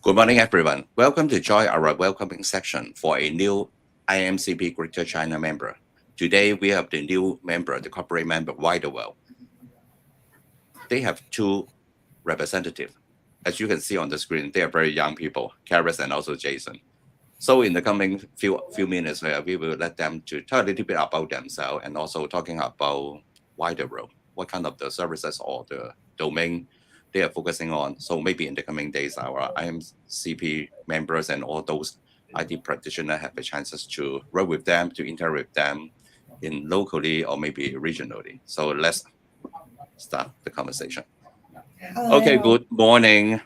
Good morning, everyone. Welcome to join our welcoming section for a new IAMCP Greater China member. Today, we have the new member, the corporate member, WiderWorld. They have two representatives. As you can see on the screen, they are very young people, Karis and also Jason. So in the coming few minutes, we will let them to tell a little bit about themselves and also talking about WiderWorld, what kind of the services or the domain they are focusing on. So maybe in the coming days, our IMCP members and all those IT practitioners have the chances to work with them, to interact with them in locally or maybe regionally. So let's start the conversation. Hello. Okay, good morning,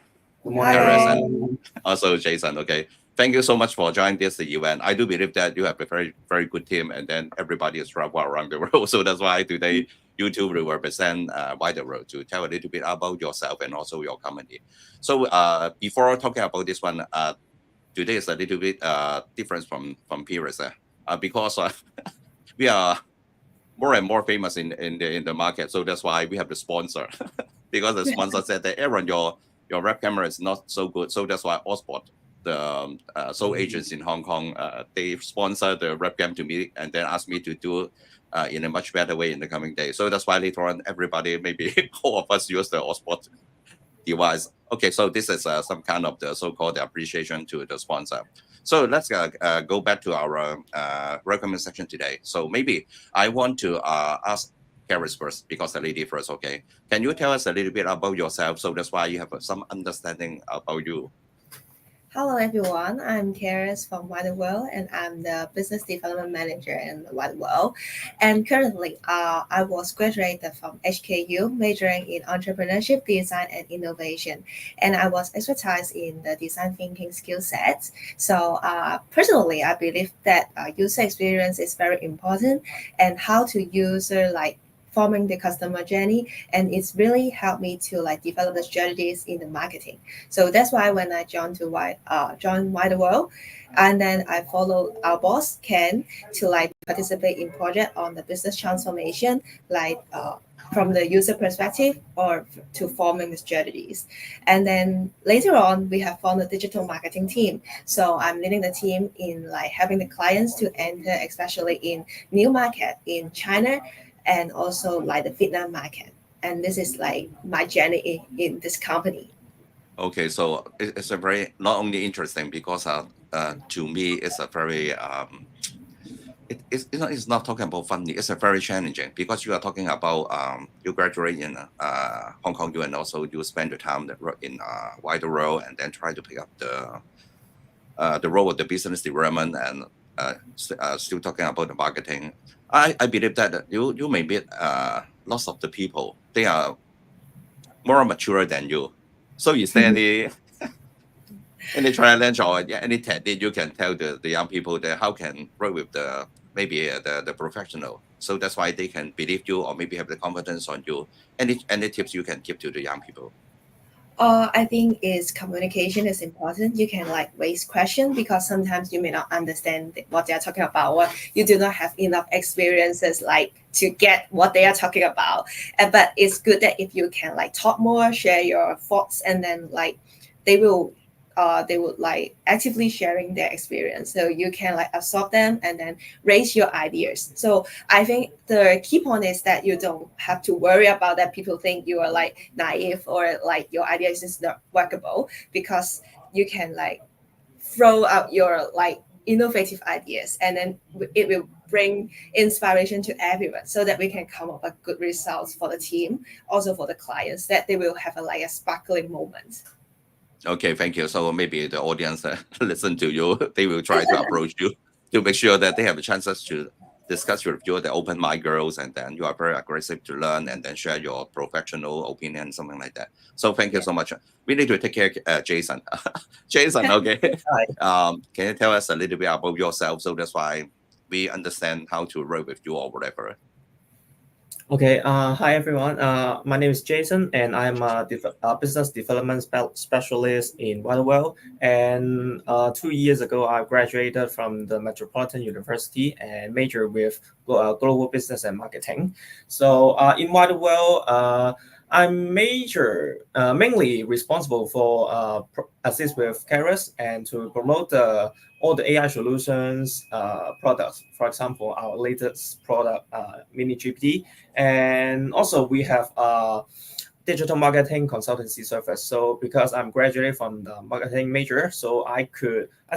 Karis, Hi. and also Jason. Okay, thank you so much for joining this event. I do believe that you have a very, very good team, and then everybody is travel around the world. So that's why today you two will represent WiderWorld to tell a little bit about yourself and also your company. So before talking about this one, today is a little bit different from previous because we are more and more famous in the market. So that's why we have the sponsor because the sponsor said that Aaron, your web camera is not so good. So that's why Osport, the sole agents in Hong Kong, they sponsor the webcam to me and then asked me to do in a much better way in the coming days. So that's why later on, everybody, maybe all of us use the Osport device. Okay, so this is some kind of the so-called appreciation to the sponsor. So let's go back to our recommend section today. So maybe I want to ask Karis first, because the lady first, okay? Can you tell us a little bit about yourself? So that's why you have some understanding about you. Hello, everyone. I'm Karis from WiderWorld, and I'm the Business Development Manager in WiderWorld. And currently, I was graduated from HKU, majoring in Entrepreneurship, Design, and Innovation. And I was expertise in the design thinking skill sets. So personally, I believe that user experience is very important, and how to use forming the customer journey, and it's really helped me to develop the strategies in the marketing. So that's why when I joined WiderWorld, and then I followed our boss Ken to participate in project on the business transformation, from the user perspective or to forming the strategies. And then later on, we have formed a digital marketing team. So I'm leading the team in helping the clients to enter, especially in new market in China, and also the Vietnam market. And this is my journey in this company. Okay, so it's a very not only interesting because to me it's a very it's not talking about funny. It's a very challenging because you are talking about you graduate in Hong Kong, and also you spend your time in WiderWorld and then try to pick up the role of the business development and still talking about the marketing. I believe that you may meet lots of the people. They are more mature than you. So is there any challenge or any technique you can tell the young people that how can work with the professional? So that's why they can believe you or maybe have the confidence on you. Any tips you can give to the young people? I think is communication is important. You can raise questions because sometimes you may not understand what they are talking about, or you do not have enough experiences to get what they are talking about. But it's good that if you can talk more, share your thoughts, and then they will actively sharing their experience, so you can absorb them and then raise your ideas. So I think the key point is that you don't have to worry about that people think you are naive or your ideas is not workable, because you can throw out your innovative ideas, and then it will bring inspiration to everyone, so that we can come up with good results for the team, also for the clients, that they will have a sparkling moment. Okay, thank you. So maybe the audience listen to you. They will try to approach you to make sure that they have a chances to discuss with you, the open mind girls, and then you are very aggressive to learn and then share your professional opinion, something like that. So thank you so much. We need to take care of Jason. Jason, okay. Can you tell us a little bit about yourself? So that's why we understand how to work with you or whatever. Okay, hi everyone. My name is Jason, and I'm a business development specialist in WiderWorld. And 2 years ago, I graduated from the Metropolitan University and majored with global business and marketing. So in WiderWorld, I'm mainly responsible for assist with Karis and to promote all the AI solutions products. For example, our latest product, Mini GPT, and also we have digital marketing consultancy service. So because I'm graduated from the marketing major, so I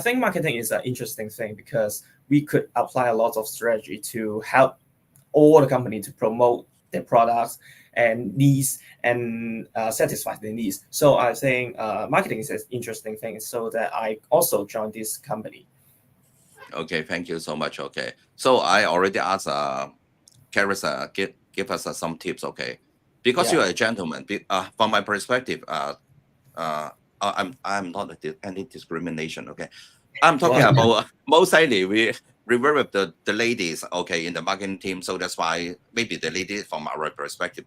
think marketing is an interesting thing because we could apply a lot of strategy to help all the company to promote their products and needs and satisfy their needs. So I think marketing is an interesting thing. So that I also joined this company. Okay, thank you so much. Okay, so I already asked Karis give us some tips. Okay, because Yeah. you're a gentleman. From my perspective, I'm not any discrimination. Okay, I'm talking Wow. about most likely we work with the ladies. Okay, in the marketing team, so that's why maybe the ladies from our perspective,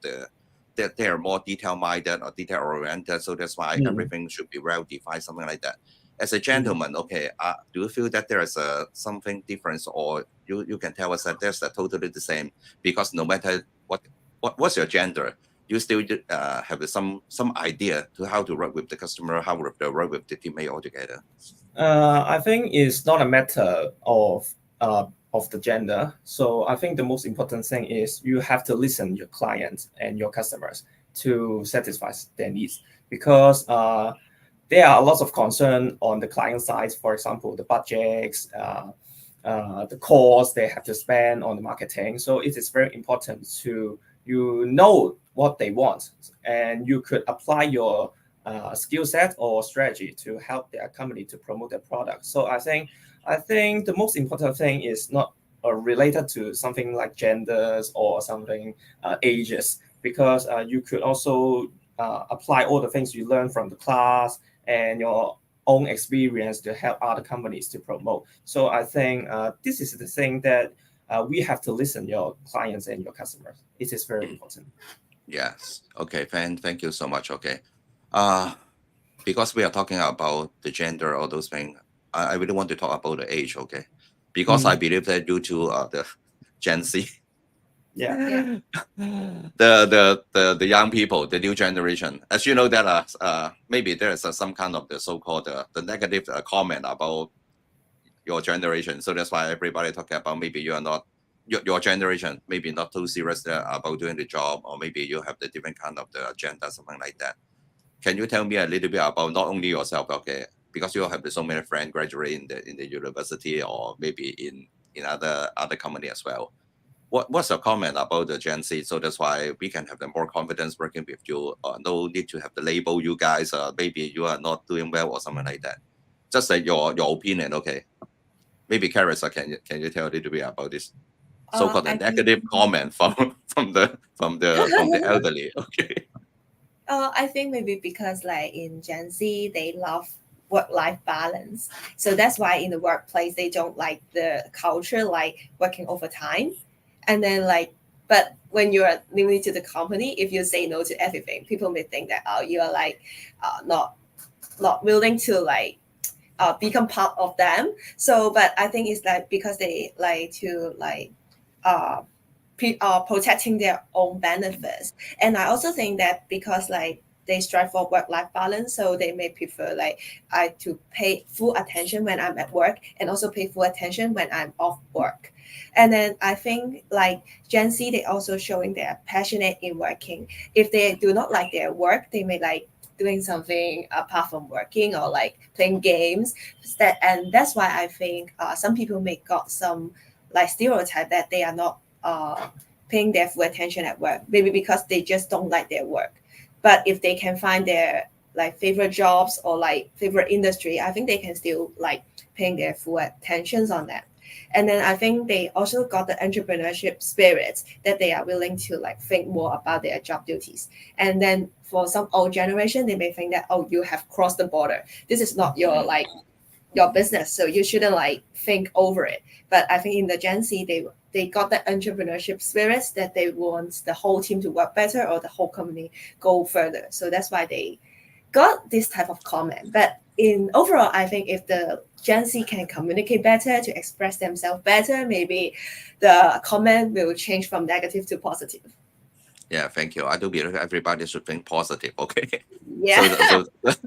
they are more detail minded or detail oriented. So that's why Mm, everything should be well defined, something like that. As a mm. gentleman, okay, do you feel that there is something different, or you can tell us that there's totally the same? Because no matter what's your gender, you still have some idea to how to work with the customer, how to work with the teammate altogether. I think it's not a matter of the gender. So I think the most important thing is you have to listen your clients and your customers to satisfy their needs because there are a lot of concern on the client side. For example, the budgets, the cost they have to spend on the marketing. So it is very important to what they want, and you could apply your skill set or strategy to help their company to promote their product. So I think the most important thing is not related to something like genders or something ages, because you could also apply all the things you learn from the class and your own experience to help other companies to promote. So I think this is the thing that we have to listen your clients and your customers. It is very important. Yes. Okay. Thank you so much. Okay. Uh because we are talking about the gender or those things, I really want to talk about the age. Okay. Because I Mm, believe that due to the Gen Z, yeah. Yeah. the young people, the new generation, as you know, that maybe there is some kind of the so-called the negative comment about your generation. So that's why everybody talking about maybe you are not your generation, maybe not too serious about doing the job, or maybe you have the different kind of the agenda, something like that. Can you tell me a little bit about not only yourself, okay? Because you have so many friends graduate in the university or maybe in other company as well. What's your comment about the Gen Z? So that's why we can have the more confidence working with you. No need to have the label you guys. Maybe you are not doing well or something like that. Just like your opinion, okay? Maybe Karis, can you tell a little bit about this so-called a I negative think comment from from the elderly? Okay. I think maybe because like in Gen Z they love work-life balance, so that's why in the workplace they don't like the culture like working overtime, and then like but when you're new to the company, if you say no to everything, people may think that oh you are like not willing to like become part of them. So, but I think it's like because they like to like uh, protecting their own benefits, and I also think that because like they strive for work-life balance, so they may prefer like I to pay full attention when I'm at work and also pay full attention when I'm off work. And then I think like Gen Z, they also showing they're passionate in working. If they do not like their work, they may like doing something apart from working or like playing games. And that's why I think some people may got some like stereotype that they are not paying their full attention at work, maybe because they just don't like their work. But if they can find their like favorite jobs or like favorite industry, I think they can still like paying their full attentions on that. And then I think they also got the entrepreneurship spirit that they are willing to like think more about their job duties. And then for some old generation, they may think that oh, you have crossed the border. This is not your like your business, so you shouldn't like think over it. But I think in the Gen Z, they got that entrepreneurship spirit that they want the whole team to work better or the whole company go further. So that's why they got this type of comment. But in overall, I think if the Gen Z can communicate better to express themselves better, maybe the comment will change from negative to positive. Yeah, thank you. I do believe everybody should think positive. Okay. Yeah.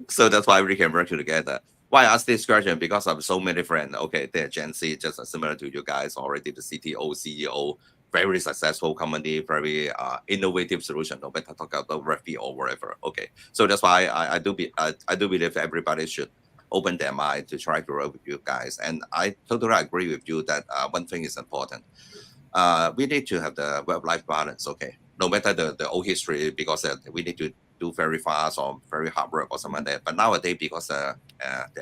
So that's why we can work together. Why I ask this question? Because I have so many friends. Okay, they're Gen Z, just similar to you guys already. The CTO, CEO, very successful company, very innovative solution. No matter talk about Refi or whatever. Okay, so that's why I do believe everybody should open their mind to try to work with you guys. And I totally agree with you that one thing is important. We need to have the work-life balance. Okay, no matter the old history, because we need to do very fast or very hard work or something like that. But nowadays, because the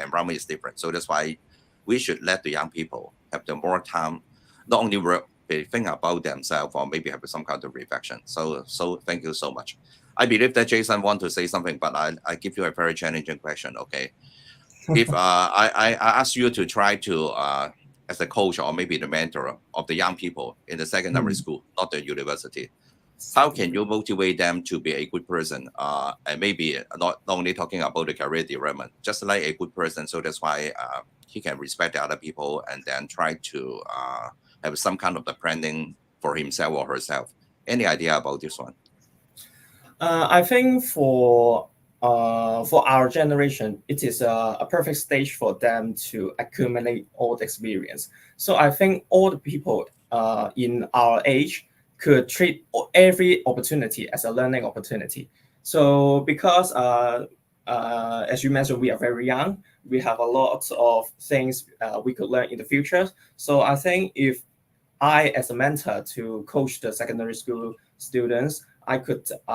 environment is different, so that's why we should let the young people have the more time, not only work, they think about themselves or maybe have some kind of reflection. So thank you so much. I believe that Jason want to say something, but I give you a very challenging question. Okay, if I ask you to try to as a coach or maybe the mentor of the young people in the secondary school, not the university, how can you motivate them to be a good person? And maybe not only talking about the career development, just like a good person. So that's why he can respect the other people and then try to have some kind of the planning for himself or herself. Any idea about this one? I think for our generation, it is a perfect stage for them to accumulate all the experience. So I think all the people in our age could treat every opportunity as a learning opportunity. So because as you mentioned, we are very young, we have a lot of things we could learn in the future. So I think if I, as a mentor to coach the secondary school students, I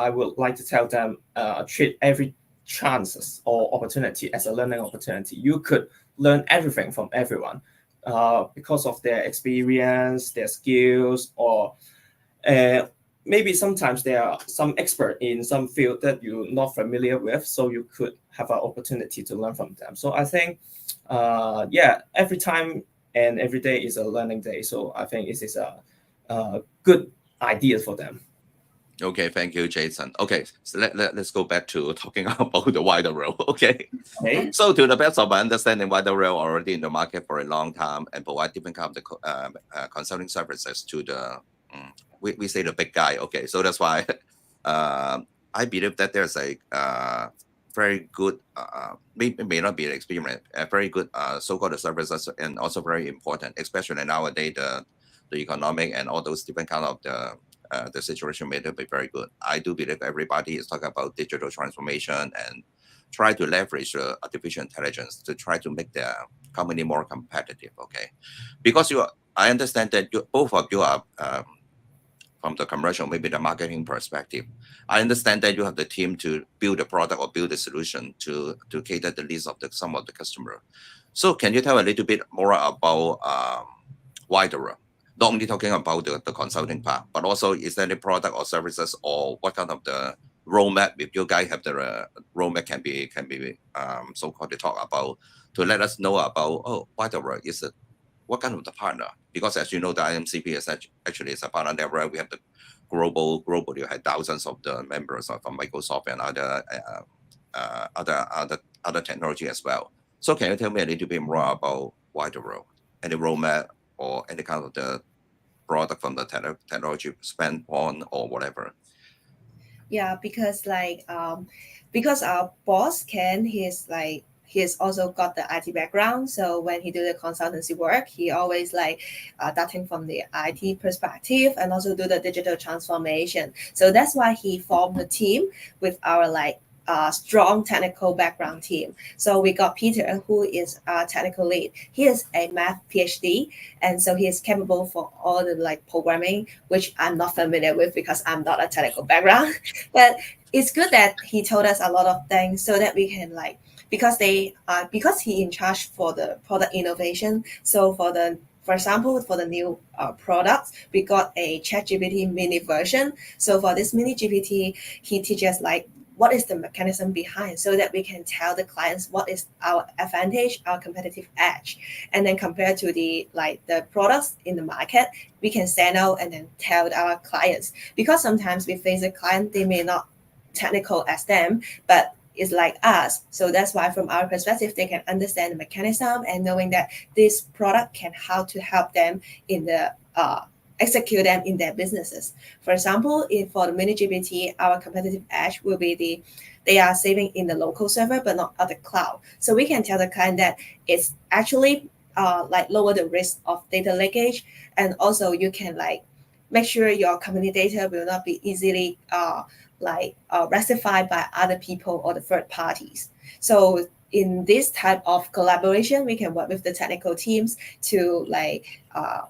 would like to tell them treat every chances or opportunity as a learning opportunity. You could learn everything from everyone because of their experience, their skills, or uh, maybe sometimes there are some expert in some field that you're not familiar with, so you could have an opportunity to learn from them. So I think, yeah, every time and every day is a learning day. So I think it is a good idea for them. Okay, thank you, Jason. Okay, so let's go back to talking about the wider role. Okay. Okay. So to the best of my understanding, WiderWorld already in the market for a long time and provide different kind of consulting services to the we say the big guy. Okay, so that's why I believe that there's a very good may not be an experiment, a very good so-called services and also very important, especially nowadays the economic and all those different kind of the situation may not be very good. I do believe everybody is talking about digital transformation and try to leverage artificial intelligence to try to make their company more competitive. Okay, because I understand that both of you are from the commercial, maybe the marketing perspective. I understand that you have the team to build a product or build a solution to cater the needs of some of the customer. So can you tell a little bit more about WiderWorld? Not only talking about the consulting part, but also is there any product or services or what kind of the roadmap if you guys have the roadmap can be so called to talk about to let us know about WiderWorld is it what kind of the partner? Because as you know, the IAMCP is actually is a partner network. We have the globally we had thousands of the members from Microsoft and other technology as well. So can you tell me a little bit more about WiderWorld, any roadmap or any kind of the product from the technology standpoint or whatever? Yeah, because our boss Ken, he's also got the IT background. So when he do the consultancy work, he always starting from the IT perspective and also do the digital transformation. So that's why he formed a team with our strong technical background team. So we got Peter, who is our technical lead. He is a math PhD, and so he is capable for all the programming, which I'm not familiar with because I'm not a technical background. But it's good that he told us a lot of things so that we can because he in charge for the product innovation. So for example, for the new products, we got a ChatGPT mini version. So for this mini GPT, he teaches what is the mechanism behind so that we can tell the clients what is our advantage, our competitive edge. And then compared to the products in the market, we can send out and then tell our clients. Because sometimes we face a client, they may not technical as them, but it's like us. So that's why from our perspective, they can understand the mechanism and knowing that this product can how to help them in the execute them in their businesses. For example, if for the mini GPT, our competitive edge will be they are saving in the local server but not on the cloud. So we can tell the client that it's actually like lower the risk of data leakage, and also you can like make sure your company data will not be easily rectified by other people or the third parties. So in this type of collaboration, we can work with the technical teams to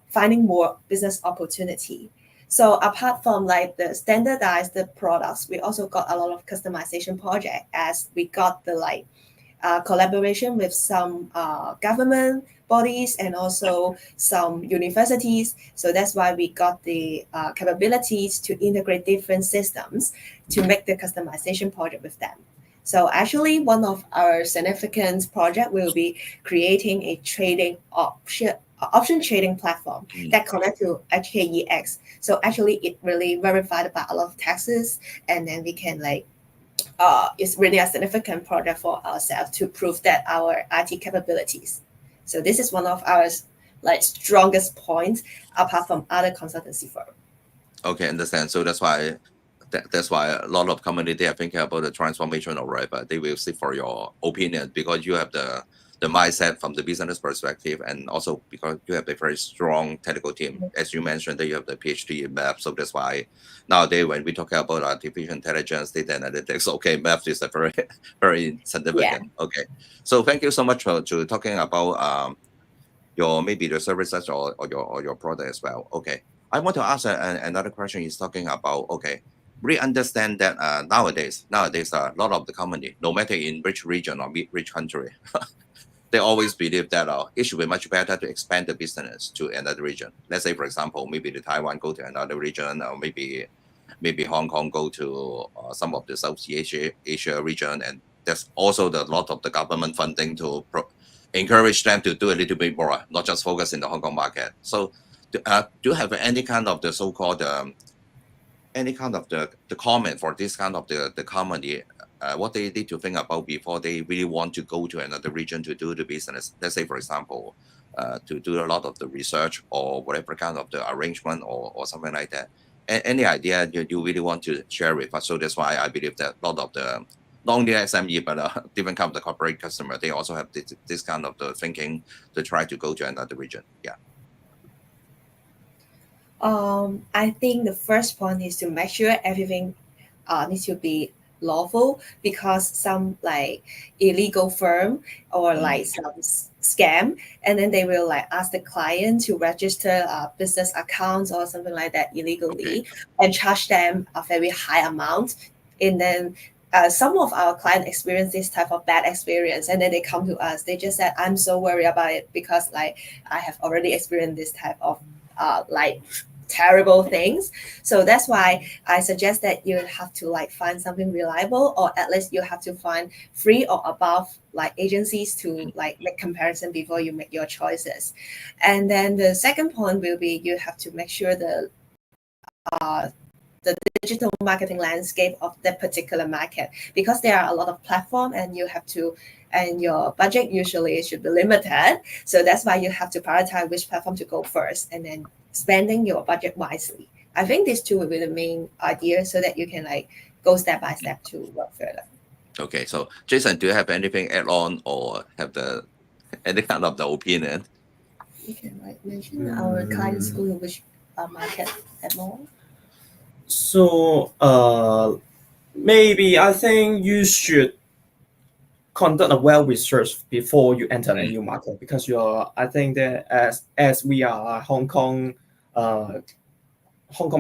finding more business opportunity. So apart from like the standardized products, we also got a lot of customization project as we got the collaboration with some government bodies and also some universities. So that's why we got the capabilities to integrate different systems to make the customization project with them. So actually, one of our significant project will be creating a trading option trading platform that connect to HKEX. So actually, it really verified by a lot of taxes, and then we can it's really a significant project for ourselves to prove that our IT capabilities. So this is one of our strongest points apart from other consultancy firm. Okay, understand. So that's why a lot of companies, they are thinking about the transformation already, but they will seek for your opinion because you have the mindset from the business perspective, and also because you have a very strong technical team. As you mentioned, that you have the PhD in math. So that's why nowadays when we talk about artificial intelligence, data analytics, okay, math is a very, very significant. Yeah. Okay. So thank you so much for talking about your maybe the services or your product as well. Okay. I want to ask another question. Is talking about, okay, we understand that nowadays a lot of the company, no matter in which region or which country, they always believe that it should be much better to expand the business to another region. Let's say, for example, maybe the Taiwan go to another region, or maybe Hong Kong go to some of the Southeast Asia region, and there's also a lot of the government funding to encourage them to do a little bit more, not just focus in the Hong Kong market. So, do you have any kind of the so-called any kind of the comment for this kind of the company? What they need to think about before they really want to go to another region to do the business. Let's say, for example, to do a lot of the research or whatever kind of the arrangement or something like that. Any idea you really want to share with us? So that's why I believe that a lot of the not only SME but different kind of the corporate customer, they also have this kind of the thinking to try to go to another region. Yeah. I think the first point is to make sure everything needs to be lawful, because some illegal firm or some scam, and then they will ask the client to register business accounts or something like that illegally, and charge them a very high amount, and then some of our clients experience this type of bad experience, and then they come to us. They just said, I'm so worried about it because I have already experienced this type of terrible things. So that's why I suggest that you have to find something reliable, or at least you have to find 3 or above agencies to make comparison before you make your choices. And then the second point will be you have to make sure the digital marketing landscape of that particular market, because there are a lot of platforms and your budget usually should be limited. So that's why you have to prioritize which platform to go first, and then spending your budget wisely. I think these 2 will be the main ideas so that you can go step by step to work further. Okay, so Jason, do you have anything add on or have any kind of the opinion? You can mention our clients go to which market at more. So maybe I think you should conduct a well research before you enter a new market, because I think that as we are Hong Kong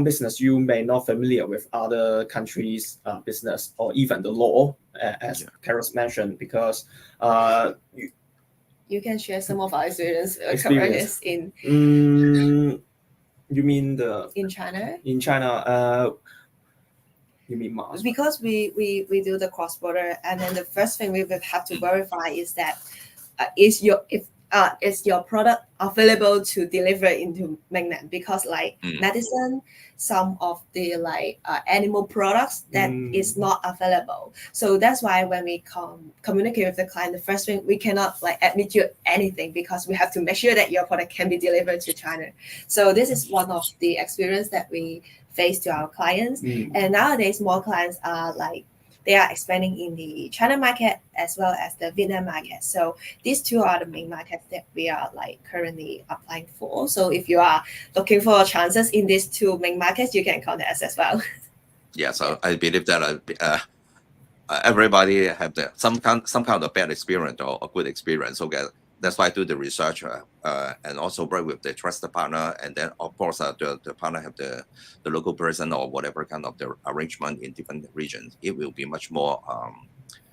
business, you may not familiar with other countries' business or even the law, as Karis mentioned, because you can share some of our experience in. You mean in China? In China, you mean Mars? Because we do the cross border, and then the first thing we will have to verify is that if is your product available to deliver into mainland? Because like medicine, some of the like animal products that is not available. So that's why when we communicate with the client, the first thing, we cannot like admit you anything because we have to make sure that your product can be delivered to China. So this is one of the experience that we face to our clients. And nowadays more clients are like they are expanding in the China market as well as the Vietnam market. So these two are the main markets that we are like currently applying for. So if you are looking for chances in these two main markets, you can contact us as well. Yeah, so I believe that everybody have some kind of bad experience or a good experience. Okay, that's why I do the research and also work with the trusted partner, and then of course the partner have the local person or whatever kind of the arrangement in different regions. It will be much more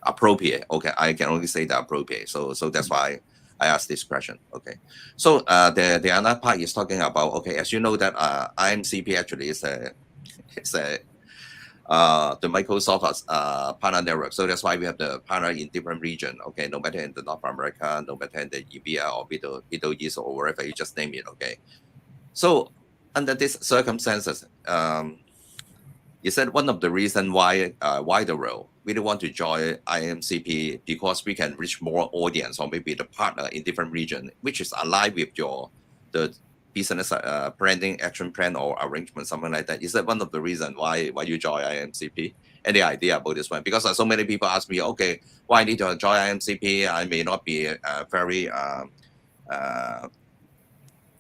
appropriate. Okay, I can only say that appropriate. So that's why I asked this question. Okay, so the other part is talking about, okay, as you know that IAMCP actually is a the Microsoft partner network. So that's why we have the partner in different region. Okay, no matter in the North America, no matter in the EMEA or Middle East or wherever, you just name it. Okay, so under these circumstances, is that one of the reasons why WiderWorld really want to join IAMCP, because we can reach more audience or maybe the partner in different region, which is aligned with the business branding action plan or arrangement, something like that. Is that one of the reasons why you join IAMCP? Any idea about this one? Because so many people ask me, okay, why I need to join IAMCP? I may not be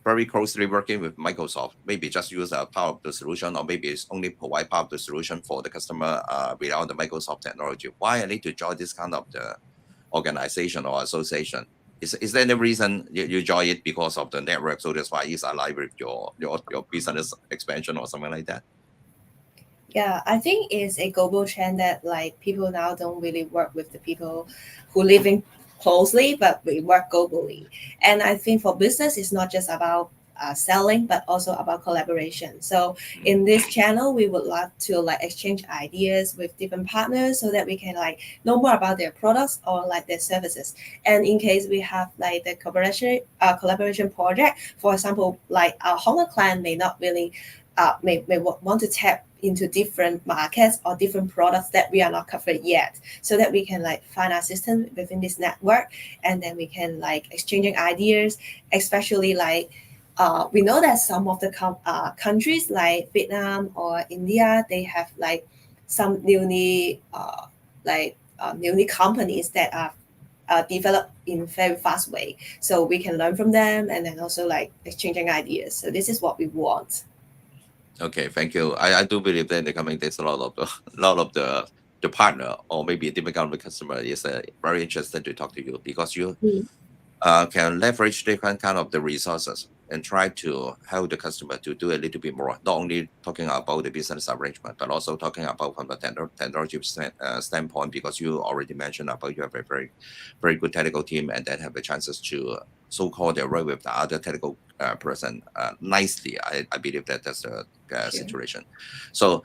very closely working with Microsoft, maybe just use a part of the solution, or maybe it's only provide part of the solution for the customer without the Microsoft technology. Why I need to join this kind of the organization or association? Is there any reason you join it because of the network? So that's why it's aligned with your business expansion or something like that? Yeah, I think it's a global trend that like people now don't really work with the people who live in closely, but we work globally. And I think for business, it's not just about selling, but also about collaboration. So in this channel, we would love to like exchange ideas with different partners so that we can like know more about their products or like their services. And in case we have like the collaboration project, for example, like our Hong Kong client may not really may want to tap into different markets or different products that we are not covered yet, so that we can like find our system within this network, and then we can like exchanging ideas, especially like we know that some of the countries like Vietnam or India, they have like some newly companies that are developed in very fast way, so we can learn from them and then also like exchanging ideas. So this is what we want. Okay, thank you. I do believe that in the coming days, a lot of the partner or maybe a different kind of customer is very interested to talk to you, because you can leverage different kind of the resources and try to help the customer to do a little bit more, not only talking about the business arrangement, but also talking about from the technology standpoint, because you already mentioned about you have a very, very good technical team, and then have the chances to so-called work with the other technical person nicely. I believe that's the situation. So,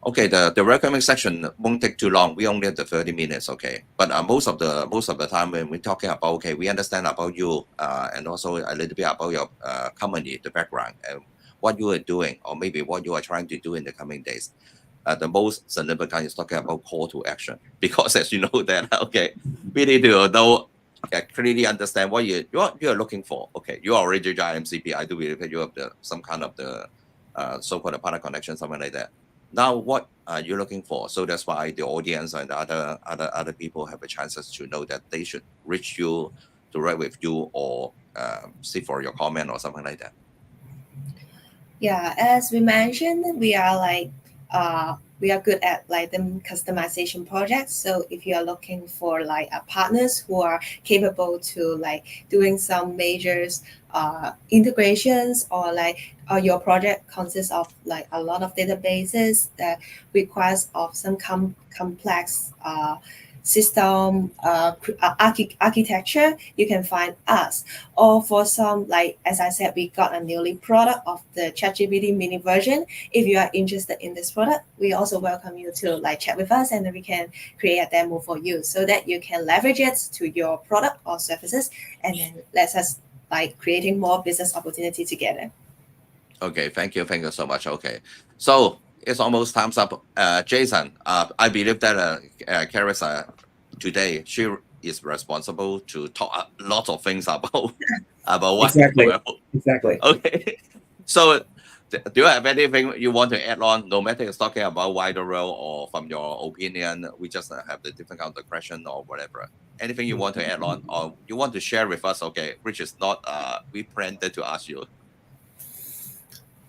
okay, the welcoming section won't take too long. We only have the 30 minutes, okay. But most of the time when we're talking about, okay, we understand about you and also a little bit about your company, the background, and what you are doing, or maybe what you are trying to do in the coming days. The most significant is talking about call to action, because as you know that, okay, we need to know, clearly understand what you're looking for. Okay, you already joined IAMCP. I do believe that you have some kind of the so-called partner connection, something like that. Now, what are you looking for? So that's why the audience and the other people have a chances to know that they should reach you to write with you, or see for your comment or something like that. Yeah, as we mentioned, we are like we are good at like the customization projects. So if you are looking for like partners who are capable to like doing some major integrations, or like your project consists of like a lot of databases that requires of some complex system architecture, you can find us. Or for some, like as I said, we got a newly product of the ChatGPT mini version. If you are interested in this product, we also welcome you to like chat with us, and then we can create a demo for you so that you can leverage it to your product or services, and then let us like creating more business opportunity together. Okay, thank you so much. Okay, so it's almost time's up. Jason, I believe that Karis, today she is responsible to talk a lot of things about Exactly. WiderWorld. Exactly. Okay, so do you have anything you want to add on? No matter it's talking about WiderWorld or from your opinion, we just have the different kind of question or whatever. Anything you want to add on or you want to share with us? Okay, which is not we planned to ask you.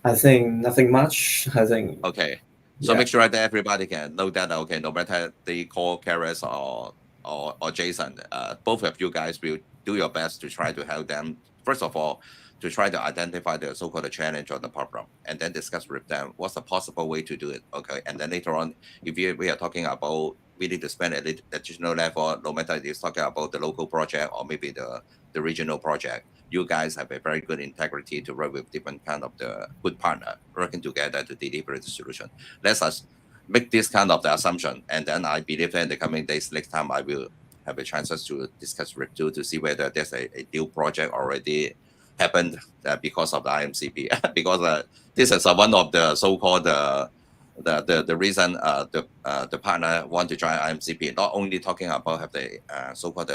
I think nothing much. I think. Okay. So Yeah. make sure that everybody can know that, okay, no matter they call Karis or Jason, both of you guys will do your best to try to help them. First of all, to try to identify the so-called challenge or the problem, and then discuss with them what's the possible way to do it. Okay. And then later on, if we are talking about we need to spend at the additional level, no matter if it's talking about the local project or maybe the regional project, you guys have a very good integrity to work with different kind of the good partner working together to deliver the solution. Let us make this kind of the assumption, and then I believe that in the coming days, next time I will have a chances to discuss with you to see whether there's a new project already happened because of the IMCP. Because this is one of the so-called the reason the partner want to join IMCP. Not only talking about have the so-called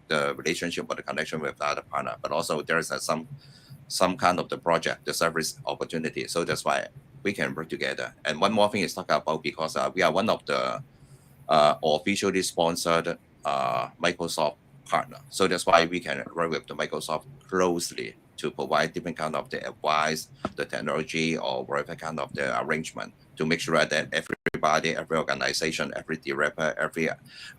the relationship or the connection with the other partner, but also there is some kind of the project, the service opportunity. So that's why we can work together. And one more thing is talk about because we are one of the officially sponsored Microsoft partner. So that's why we can work with the Microsoft closely to provide different kind of the advice, the technology, or whatever kind of the arrangement to make sure that everybody, every organization, every developer, every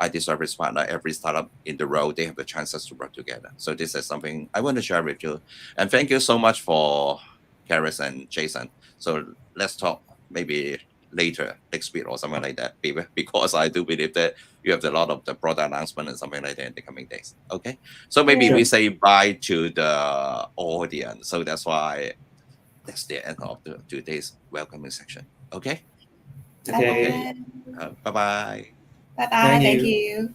IT service partner, every startup in the world, they have the chances to work together. So this is something I want to share with you. And thank you so much for Karis and Jason. So let's talk maybe later next week or something like that, because I do believe that you have a lot of the product announcement and something like that in the coming days. Okay, so maybe we say bye to the audience. So that's why that's the end of today's welcoming section. Okay. Okay. Bye bye. Bye bye. Thank Thank you. you.